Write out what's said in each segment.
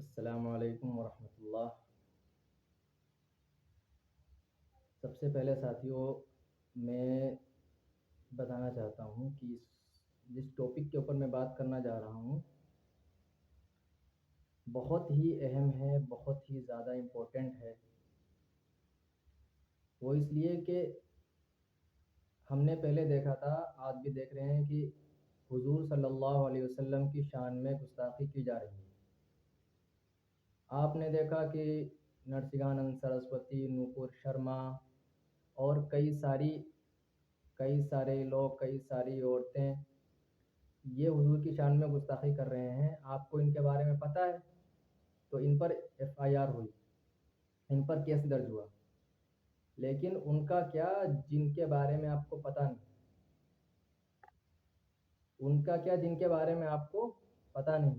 السلام علیکم ورحمۃ اللہ۔ سب سے پہلے ساتھیوں، میں بتانا چاہتا ہوں کہ جس ٹاپک کے اوپر میں بات کرنا جا رہا ہوں بہت ہی اہم ہے، بہت ہی زیادہ امپورٹنٹ ہے۔ وہ اس لیے کہ ہم نے پہلے دیکھا تھا، آج بھی دیکھ رہے ہیں کہ حضور صلی اللہ علیہ وسلم کی شان میں گستاخی کی جا رہی ہے۔ آپ نے دیکھا کہ نرسنگانند سرسوتی، نوپور شرما اور کئی سارے لوگ، کئی ساری عورتیں یہ حضور کی شان میں گستاخی کر رہے ہیں۔ آپ کو ان کے بارے میں پتہ ہے؟ تو ان پر FIR ہوئی، ان پر کیس درج ہوا، لیکن ان کا کیا جن کے بارے میں آپ کو پتہ نہیں، ان کا کیا جن کے بارے میں آپ کو پتہ نہیں۔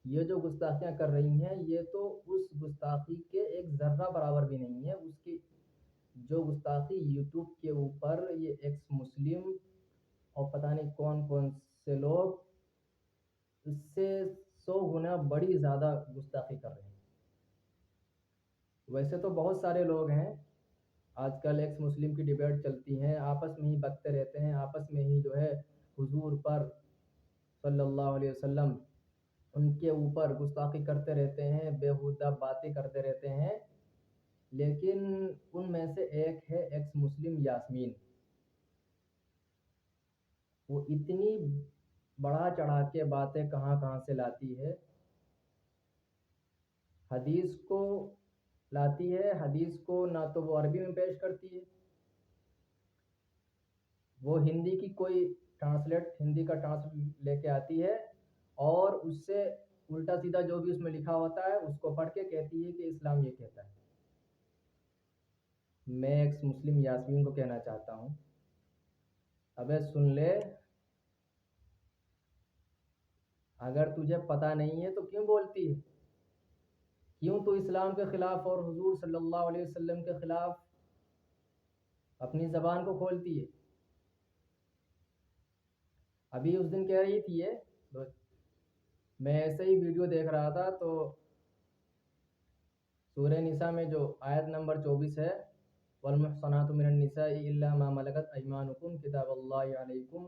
یہ جو گستاخیاں کر رہی ہیں یہ تو اس گستاخی کے ایک ذرہ برابر بھی نہیں ہے۔ اس کی جو گستاخی یوٹیوب کے اوپر یہ ایکس مسلم اور پتہ نہیں کون کون سے لوگ اس سے 100 گنا بڑی زیادہ گستاخی کر رہے ہیں۔ ویسے تو بہت سارے لوگ ہیں، آج کل ایکس مسلم کی ڈبیٹ چلتی ہیں، آپس میں ہی بکتے رہتے ہیں، آپس میں ہی جو ہے حضور پر صلی اللہ علیہ وسلم ان کے اوپر گستاخی کرتے رہتے ہیں، بیہودہ باتیں کرتے رہتے ہیں۔ لیکن ان میں سے ایک ہے ایکس مسلم یاسمین۔ وہ اتنی بڑھا چڑھا کے باتیں کہاں کہاں سے لاتی ہے، حدیث کو لاتی ہے، حدیث کو نہ تو وہ عربی میں پیش کرتی ہے، وہ ہندی کی کوئی ہندی کا ٹرانسلیٹ لے کے آتی ہے اور اس سے الٹا سیدھا جو بھی اس میں لکھا ہوتا ہے اس کو پڑھ کے کہتی ہے کہ اسلام یہ کہتا ہے۔ میں ایکس مسلم یاسمین کو کہنا چاہتا ہوں، ابے سن لے، اگر تجھے پتہ نہیں ہے تو کیوں بولتی ہے؟ کیوں تو اسلام کے خلاف اور حضور صلی اللہ علیہ وسلم کے خلاف اپنی زبان کو کھولتی ہے؟ ابھی اس دن کہہ رہی تھی میں ایسے ہی ویڈیو دیکھ رہا تھا تو سورہ نساء میں جو آیت نمبر 24 ہے، والمحصنات من النساء الا ما ملكت ايمانكم كتاب الله عليكم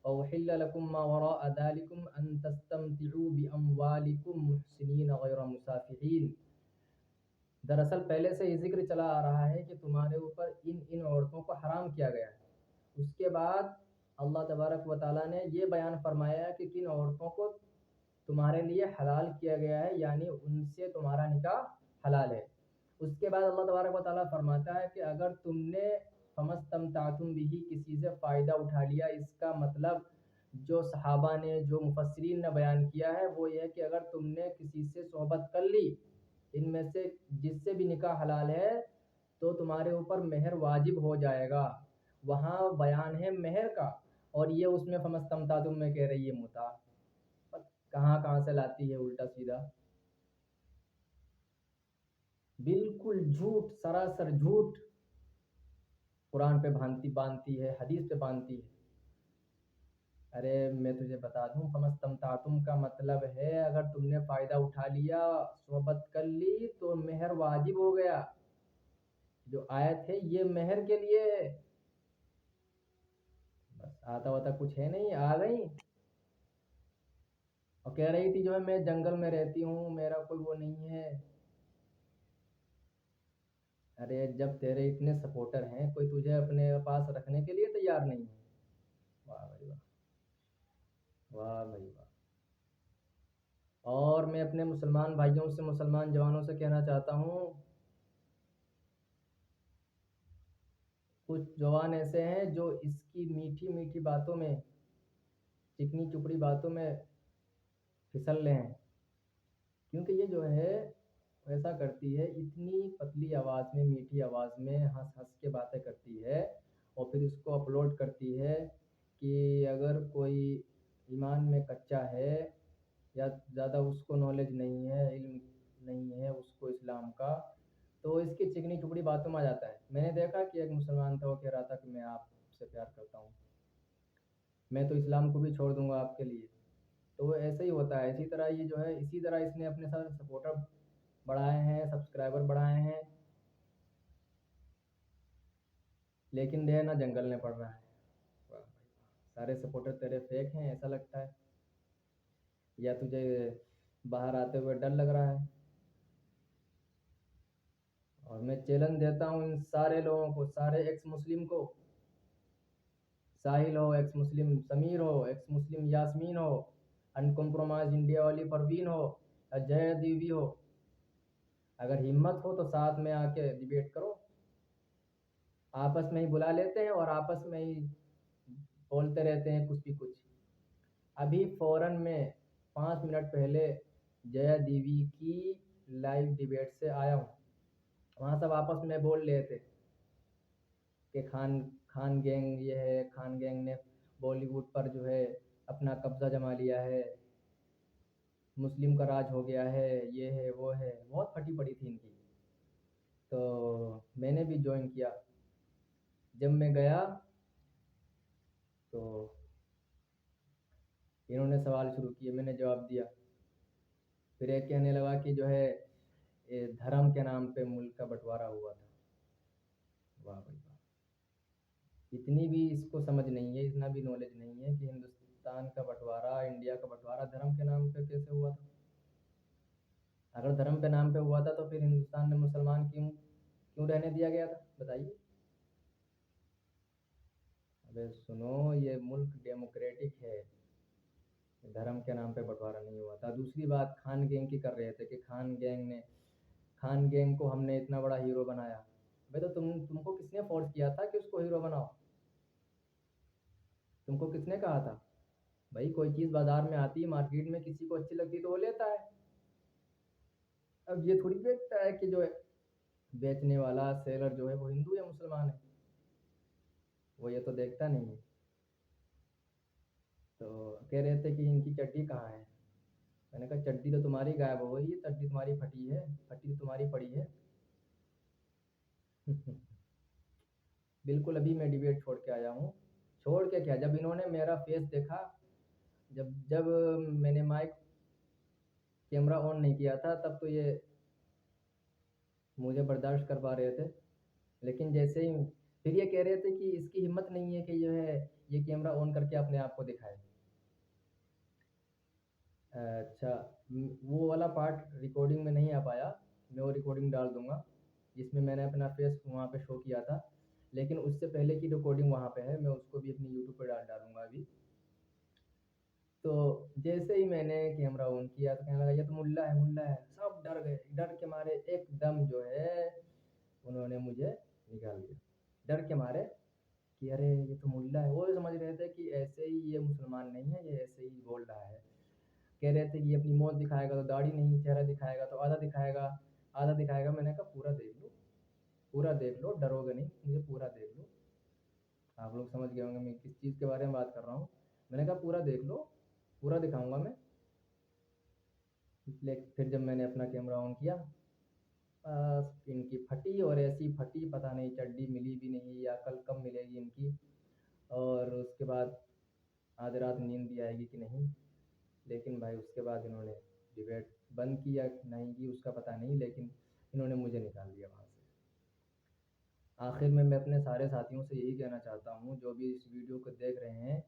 اوحل لكم ما وراء ذلكم ان تستمتعوا باموالكم محسنين غير مسافحين۔ دراصل پہلے سے یہ ذکر چلا آ رہا ہے کہ تمہارے اوپر ان عورتوں کو حرام کیا گیا ہے۔ اس کے بعد اللہ تبارک و تعالیٰ نے یہ بیان فرمایا کہ کن عورتوں کو تمہارے لیے حلال کیا گیا ہے، یعنی ان سے تمہارا نکاح حلال ہے۔ اس کے بعد اللہ تبارک و تعالیٰ فرماتا ہے کہ اگر تم نے فمستمتعتم بھی کسی سے فائدہ اٹھا لیا، اس کا مطلب جو صحابہ نے، جو مفسرین نے بیان کیا ہے وہ یہ ہے کہ اگر تم نے کسی سے صحبت کر لی، ان میں سے جس سے بھی نکاح حلال ہے، تو تمہارے اوپر مہر واجب ہو جائے گا۔ وہاں بیان ہے مہر کا، اور یہ اس میں فمستمتعتم میں کہہ رہی ہے متاع۔ کہاں کہاں سے لاتی ہے الٹا سیدھا، بالکل جھوٹ، سراسر جھوٹ قرآن پہ باندھتی ہے، حدیث پہ باندھتی ہے۔ ارے میں تجھے بتا دوں، فمستمتعتم کا مطلب ہے اگر تم نے فائدہ اٹھا لیا، صحبت کر لی تو مہر واجب ہو گیا۔ جو آیت ہے یہ مہر کے لیے ہے۔ بس آتا ہوتا کچھ ہے نہیں، آ گئی اور کہہ رہی تھی جو ہے میں جنگل میں رہتی ہوں، میرا کوئی وہ نہیں ہے۔ ارے جب تیرے اتنے سپورٹر ہیں، کوئی تجھے اپنے پاس رکھنے کے لیے تیار نہیں ہے؟ واہ بھائی واہ، واہ بھائی واہ۔ اور میں اپنے مسلمان بھائیوں سے، مسلمان جوانوں سے کہنا چاہتا ہوں، کچھ جوان ایسے ہیں جو اس کی میٹھی میٹھی باتوں میں، چکنی چپڑی باتوں میں پھسل رہے ہیں، کیونکہ یہ جو ہے ایسا کرتی ہے، اتنی پتلی آواز میں، میٹھی آواز میں ہنس ہنس کے باتیں کرتی ہے اور پھر اس کو اپلوڈ کرتی ہے کہ اگر کوئی ایمان میں کچا ہے یا زیادہ اس کو نالج نہیں ہے، علم نہیں ہے اس کو اسلام کا، تو اس کی چکنی چپڑی باتوں میں آ جاتا ہے۔ میں نے دیکھا کہ ایک مسلمان تھا، وہ کہہ رہا تھا کہ میں آپ سے پیار کرتا ہوں، میں تو اسلام کو بھی چھوڑ دوں گا آپ کے لیے۔ تو وہ ایسے ہی ہوتا ہے. اسی طرح یہ جو ہے اسی طرح اس نے اپنے ساتھ سپورٹر بڑھائے ہیں, سبسکرائبر بڑھائے ہیں, لیکن رہنا جنگل میں پڑ رہا ہے. واہ بھائی واہ. سارے سپورٹر تیرے فیک ہیں ایسا لگتا ہے, یا تجھے باہر آتے ہوئے ڈر لگ رہا ہے. اور میں چیلنج دیتا ہوں ان سارے لوگوں کو, سارے ایکس مسلم کو, ساحل ہو ایکس مسلم, سمیر ہو ایکس مسلم, یاسمین ہو, ان کمپرومائز انڈیا والی پروین ہو, یا جے دیوی ہو, اگر ہمت ہو تو ساتھ میں آ کے ڈیبیٹ کرو. آپس میں ہی بلا لیتے ہیں اور آپس میں ہی بولتے رہتے ہیں کچھ بھی کچھ. ابھی فوراً میں 5 منٹ پہلے جیا دیوی کی لائیو ڈیبیٹ سے آیا ہوں. وہاں سب آپس میں بول رہے تھے کہ خان گینگ یہ ہے, خان گینگ نے بالی ووڈ پر جو ہے اپنا قبضہ جما لیا ہے, مسلم کا راج ہو گیا ہے, یہ ہے وہ ہے. بہت پھٹی پڑی تھی ان کی. تو میں نے بھی جوائن کیا. جب میں گیا تو انہوں نے سوال شروع کیے, میں نے جواب دیا. پھر ایک کہنے لگا کہ جو ہے دھرم کے نام پہ ملک کا بٹوارا ہوا تھا. واہ بھائی واہ. اتنی بھی اس کو سمجھ نہیں ہے, اتنا بھی نالج نہیں ہے کہ ہندوستان کا بٹوارا, انڈیا کا بٹوارا دھرم کے نام پہ کیسے ہوا تھا. اگر دھرم کے نام پہ ہوا تھا تو پھر ہندوستان میں مسلمان کیوں رہنے دیا گیا تھا, بتائیے. ارے سنو, یہ ملک ڈیموکریٹک ہے, دھرم کے نام پہ بٹوارا نہیں ہوا تھا. دوسری بات خان گینگ کی کر رہے تھے کہ خان گینگ کو ہم نے اتنا بڑا ہیرو بنایا. بھائی تو تم کو کس نے فورس کیا تھا کہ اس کو ہیرو بناؤ؟ تم کو کس نے کہا تھا؟ بھائی کوئی چیز بازار میں آتی ہے, مارکیٹ میں کسی کو اچھی لگتی تو وہ لیتا ہے. اب یہ تھوڑی دیکھتا ہے کہ جو ہے بیچنے والا سیلر جو ہے وہ ہندو یا مسلمان ہے, وہ یہ تو دیکھتا نہیں ہے. تو کہہ رہے تھے کہ ان کی چٹی کہاں ہے. میں نے کہا چٹی تو تمہاری غائب ہو گئی ہے, چٹی تمہاری پھٹی ہے, پھٹی تو تمہاری پڑی ہے. بالکل ابھی میں ڈیبیٹ چھوڑ کے آیا ہوں. چھوڑ کے کیا, جب انہوں نے میرا فیس دیکھا, جب میں نے مائک کیمرہ آن نہیں کیا تھا تب تو یہ مجھے برداشت کر پا رہے تھے. لیکن جیسے ہی پھر یہ کہہ رہے تھے کہ اس کی ہمت نہیں ہے کہ جو ہے یہ کیمرہ آن کر کے اپنے آپ کو دکھائے. اچھا, وہ والا پارٹ ریکارڈنگ میں نہیں آ پایا, میں وہ ریکارڈنگ ڈال دوں گا جس میں نے اپنا فیس وہاں پہ شو کیا تھا. لیکن اس سے پہلے کی ریکارڈنگ وہاں پہ ہے, میں اس کو بھی اپنی یوٹیوب پہ ڈالوں گا ابھی. تو جیسے ہی میں نے کیمرہ آن کیا تو کہنے لگا یہ تو ملا ہے, ملا ہے. سب ڈر گئے, ڈر کے مارے ایک دم جو ہے انہوں نے مجھے نکال دیا. ڈر کے مارے کہ ارے یہ تو ملا ہے. وہ سمجھ رہے تھے کہ ایسے ہی یہ مسلمان نہیں ہے, یہ ایسے ہی بول رہا ہے. کہہ رہے تھے کہ یہ اپنی موت دکھائے گا تو داڑھی نہیں, چہرہ دکھائے گا تو آدھا دکھائے گا, آدھا دکھائے گا. میں نے کہا پورا دیکھ لو, پورا دیکھ لو, ڈرو گے نہیں, مجھے پورا دیکھ لو. آپ لوگ سمجھ گئے ہوں گے میں کس چیز کے بارے میں بات کر رہا ہوں. میں نے کہا پورا دیکھ لو, پورا دکھاؤں گا میں. پھر جب میں نے اپنا کیمرہ آن کیا, ان کی پھٹی اور ایسی پھٹی, پتہ نہیں چڈی ملی بھی نہیں یا کل کب ملے گی ان کی. اور اس کے بعد آج رات نیند بھی آئے گی کہ نہیں. لیکن بھائی اس کے بعد انہوں نے ڈبیٹ بند کی یا نہیں کی اس کا پتہ نہیں, لیکن انہوں نے مجھے نکال دیا وہاں سے. آخر میں اپنے سارے ساتھیوں سے یہی کہنا چاہتا ہوں جو بھی اس ویڈیو کو دیکھ رہے ہیں,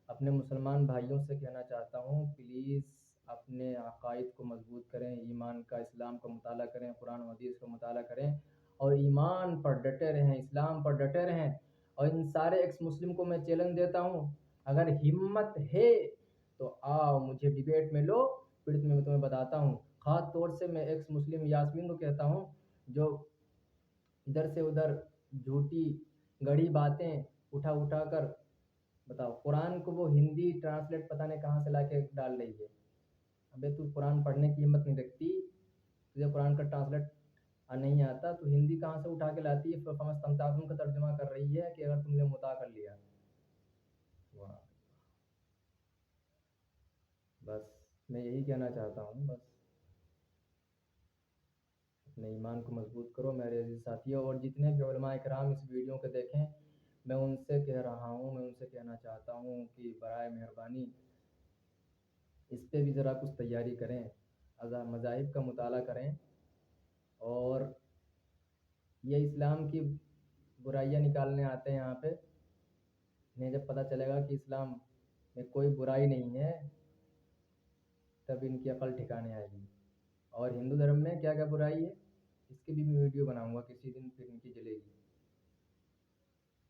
اپنے مسلمان بھائیوں سے کہنا چاہتا ہوں پلیز اپنے عقائد کو مضبوط کریں, ایمان کا, اسلام کا مطالعہ کریں, قرآن و حدیث کا مطالعہ کریں اور ایمان پر ڈٹے رہیں, اسلام پر ڈٹے رہیں. اور ان سارے ایکس مسلم کو میں چیلنج دیتا ہوں, اگر ہمت ہے تو آؤ مجھے ڈیبیٹ میں لو, پھر میں تمہیں بتاتا ہوں. خاص طور سے میں ایکس مسلم یاسمین کو کہتا ہوں جو ادھر سے ادھر جھوٹی گڑی باتیں اٹھا کر, بتاؤ قرآن کو وہ ہندی ٹرانسلیٹ پتہ نہیں کہاں سے لا کے ڈال رہی ہے. ابے تو قرآن پڑھنے کی ہمت نہیں رکھتی, تجھے قرآن کا ٹرانسلیٹ نہیں آتا تو ہندی کہاں سے اٹھا کے لاتی ہے, فمستمتعتم کا ترجمہ کر رہی ہے کہ اگر تم نے مطاع کر لیا. واہ, بس میں یہی کہنا چاہتا ہوں, بس اپنے ایمان کو مضبوط کرو میرے عزیز ساتھیوں. اور جتنے بھی علماء کرام اس ویڈیو کو دیکھیں, میں ان سے کہہ رہا ہوں, میں ان سے کہنا چاہتا ہوں کہ برائے مہربانی اس پہ بھی ذرا کچھ تیاری کریں، مذاہب کا مطالعہ کریں، اور یہ اسلام کی برائیاں نکالنے آتے ہیں یہاں پہ، انہیں جب پتہ چلے گا کہ اسلام میں کوئی برائی نہیں ہے تب ان کی عقل ٹھکانے آئے گی۔ اور ہندو دھرم میں کیا کیا برائی ہے اس کی بھی میں ویڈیو بناؤں گا کسی دن، پھر ان کی جلے گی۔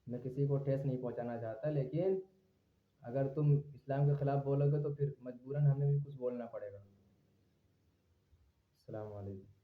میں کسی کو ٹھیس نہیں پہنچانا چاہتا، لیکن اگر تم اسلام کے خلاف بولو گے تو پھر مجبوراً ہمیں بھی کچھ بولنا پڑے گا۔ السلام علیکم۔